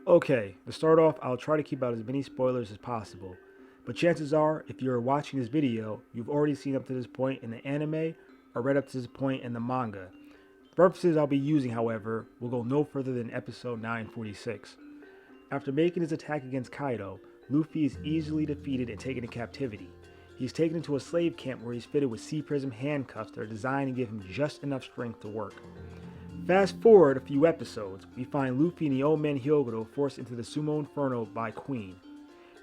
Okay, to start off, I'll try to keep out as many spoilers as possible. But chances are, if you're watching this video, you've already seen up to this point in the anime or read up to this point in the manga. The references I'll be using, however, will go no further than episode 946. After making his attack against Kaido, Luffy is easily defeated and taken in captivity. He's taken into a slave camp where he's fitted with sea prism handcuffs that are designed to give him just enough strength to work. Fast forward a few episodes, we find Luffy and the old man Hyogoro forced into the Sumo Inferno by Queen.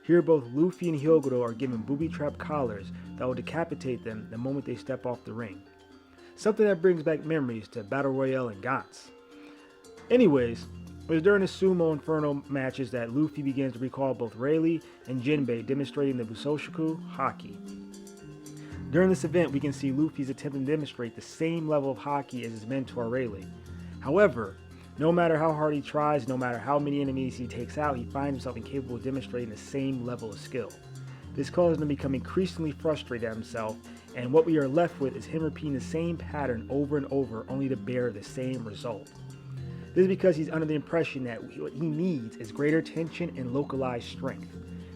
Here both Luffy and Hyogoro are given booby-trap collars that will decapitate them the moment they step off the ring. Something that brings back memories to Battle Royale and Gantz. Anyways, it was during the Sumo Inferno matches that Luffy begins to recall both Rayleigh and Jinbei demonstrating the Ryou Haki. During this event, we can see Luffy's attempting to demonstrate the same level of Haki as his mentor Rayleigh. However, no matter how hard he tries, no matter how many enemies he takes out, he finds himself incapable of demonstrating the same level of skill. This causes him to become increasingly frustrated at himself, and what we are left with is him repeating the same pattern over and over, only to bear the same result. This is because he's under the impression that what he needs is greater tension and localized strength.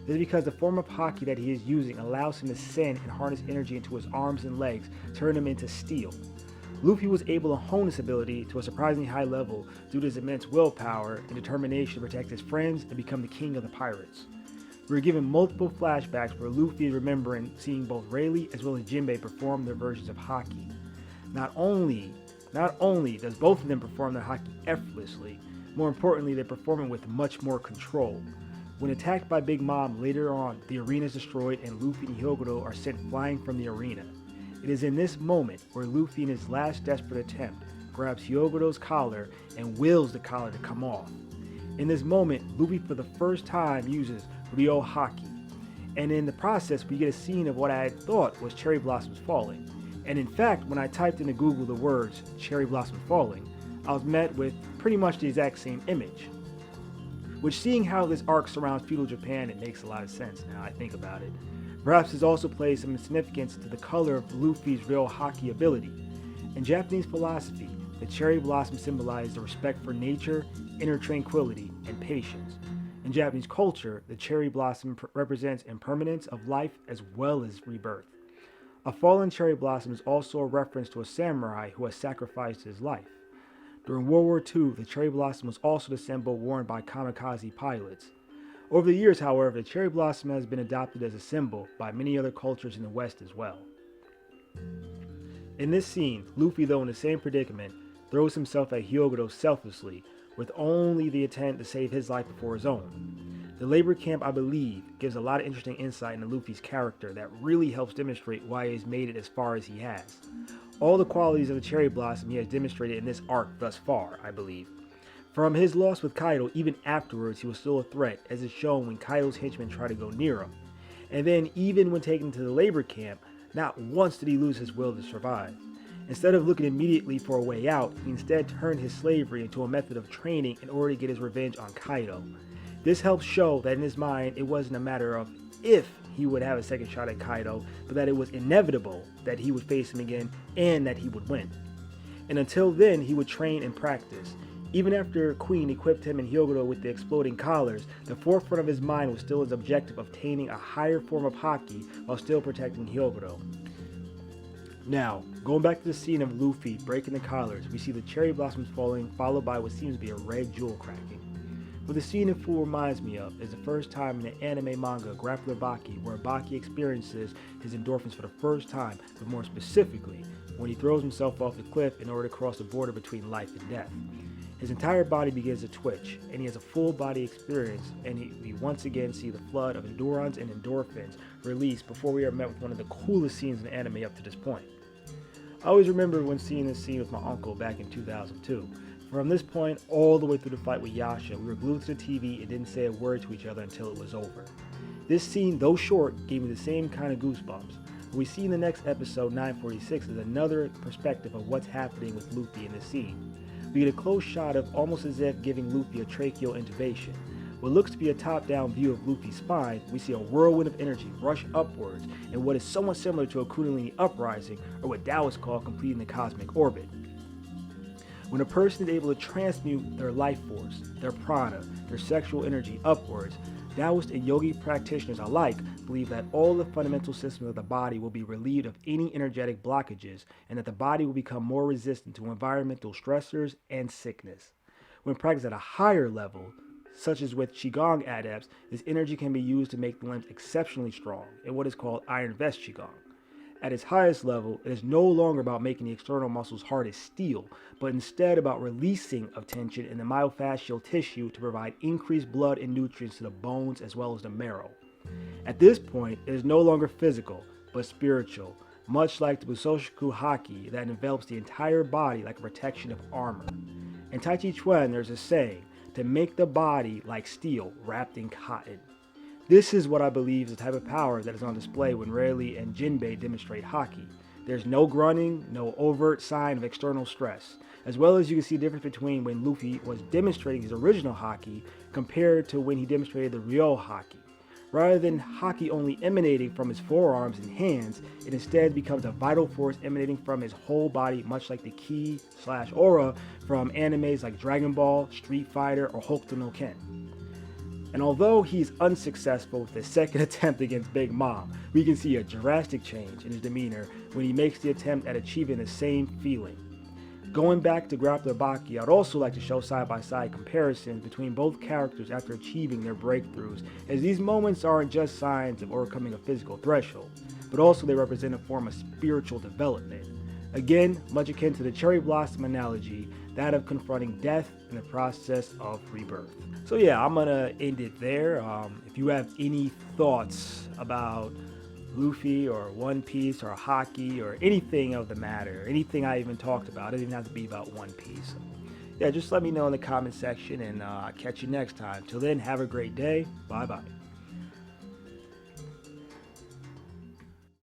This is because the form of Haki that he is using allows him to send and harness energy into his arms and legs, turning them into steel. Luffy was able to hone this ability to a surprisingly high level due to his immense willpower and determination to protect his friends and become the king of the pirates. We are given multiple flashbacks where Luffy is remembering seeing both Rayleigh as well as Jinbei perform their versions of Haki. Not only does both of them perform their Haki effortlessly, more importantly they perform it with much more control. When attacked by Big Mom later on, the arena is destroyed and Luffy and Hyogoro are sent flying from the arena. It is in this moment where Luffy, in his last desperate attempt, grabs Hyogoro's collar and wills the collar to come off. In this moment, Luffy for the first time uses Ryou Haki, and in the process we get a scene of what I had thought was cherry blossoms falling. And in fact, when I typed into Google the words cherry blossom falling, I was met with pretty much the exact same image. Which, seeing how this arc surrounds feudal Japan, it makes a lot of sense now I think about it. Perhaps this also plays some significance to the color of Luffy's Ryou Haki ability. In Japanese philosophy, the cherry blossom symbolizes the respect for nature, inner tranquility, and patience. In Japanese culture, the cherry blossom represents impermanence of life as well as rebirth. A fallen cherry blossom is also a reference to a samurai who has sacrificed his life. During World War II, the cherry blossom was also the symbol worn by kamikaze pilots. Over the years, however, the cherry blossom has been adopted as a symbol by many other cultures in the West as well. In this scene, Luffy, though in the same predicament, throws himself at Hyogoro selflessly, with only the intent to save his life before his own. The labor camp, I believe, gives a lot of interesting insight into Luffy's character that really helps demonstrate why he has made it as far as he has. All the qualities of the cherry blossom he has demonstrated in this arc thus far, I believe. From his loss with Kaido, even afterwards he was still a threat, as is shown when Kaido's henchmen try to go near him. And then even when taken to the labor camp, not once did he lose his will to survive. Instead of looking immediately for a way out, he instead turned his slavery into a method of training in order to get his revenge on Kaido. This helps show that in his mind it wasn't a matter of if he would have a second shot at Kaido, but that it was inevitable that he would face him again and that he would win. And until then, he would train and practice. Even after Queen equipped him and Hyogoro with the exploding collars, the forefront of his mind was still his objective of attaining a higher form of Haki while still protecting Hyogoro. Now, going back to the scene of Luffy breaking the collars, we see the cherry blossoms falling, followed by what seems to be a red jewel cracking. What the scene in full reminds me of is the first time in the anime manga Grappler Baki, where Baki experiences his endorphins for the first time, but more specifically, when he throws himself off the cliff in order to cross the border between life and death. His entire body begins to twitch, and he has a full body experience, and we once again see the flood of endurons and endorphins released before we are met with one of the coolest scenes in the anime up to this point. I always remember when seeing this scene with my uncle back in 2002. From this point all the way through the fight with Yasha, we were glued to the TV and didn't say a word to each other until it was over. This scene, though short, gave me the same kind of goosebumps. What we see in the next episode, 946, is another perspective of what's happening with Luffy in this scene. We get a close shot of almost as if giving Luffy a tracheal intubation. What looks to be a top-down view of Luffy's spine, we see a whirlwind of energy rush upwards in what is somewhat similar to a Kundalini uprising, or what Taoists call completing the cosmic orbit. When a person is able to transmute their life force, their prana, their sexual energy upwards, Taoist and yogi practitioners alike believe that all the fundamental systems of the body will be relieved of any energetic blockages and that the body will become more resistant to environmental stressors and sickness. When practiced at a higher level, such as with Qigong adepts, this energy can be used to make the limbs exceptionally strong in what is called Iron Vest Qigong. At its highest level, it is no longer about making the external muscles hard as steel, but instead about releasing of tension in the myofascial tissue to provide increased blood and nutrients to the bones as well as the marrow. At this point, it is no longer physical, but spiritual, much like the Ryou Haki that envelops the entire body like a protection of armor. In Tai Chi Chuan, there's a saying, to make the body like steel wrapped in cotton. This is what I believe is the type of power that is on display when Rayleigh and Jinbei demonstrate Haki. There's no grunting, no overt sign of external stress, as well as you can see the difference between when Luffy was demonstrating his original Haki compared to when he demonstrated the Ryou Haki. Rather than Haki only emanating from his forearms and hands, it instead becomes a vital force emanating from his whole body, much like the ki/aura from animes like Dragon Ball, Street Fighter, or Hokuto no Ken. And although he's unsuccessful with his second attempt against Big Mom, we can see a drastic change in his demeanor when he makes the attempt at achieving the same feeling. Going back to Grappler Baki, I'd also like to show side-by-side comparisons between both characters after achieving their breakthroughs, as these moments aren't just signs of overcoming a physical threshold, but also they represent a form of spiritual development. Again, much akin to the cherry blossom analogy, that of confronting death in the process of rebirth. So yeah, I'm gonna end it there. If you have any thoughts about Luffy or One Piece or Haki or anything of the matter, anything I even talked about, it doesn't even have to be about One Piece. Yeah, just let me know in the comment section, and I'll catch you next time. Till then, have a great day. Bye-bye.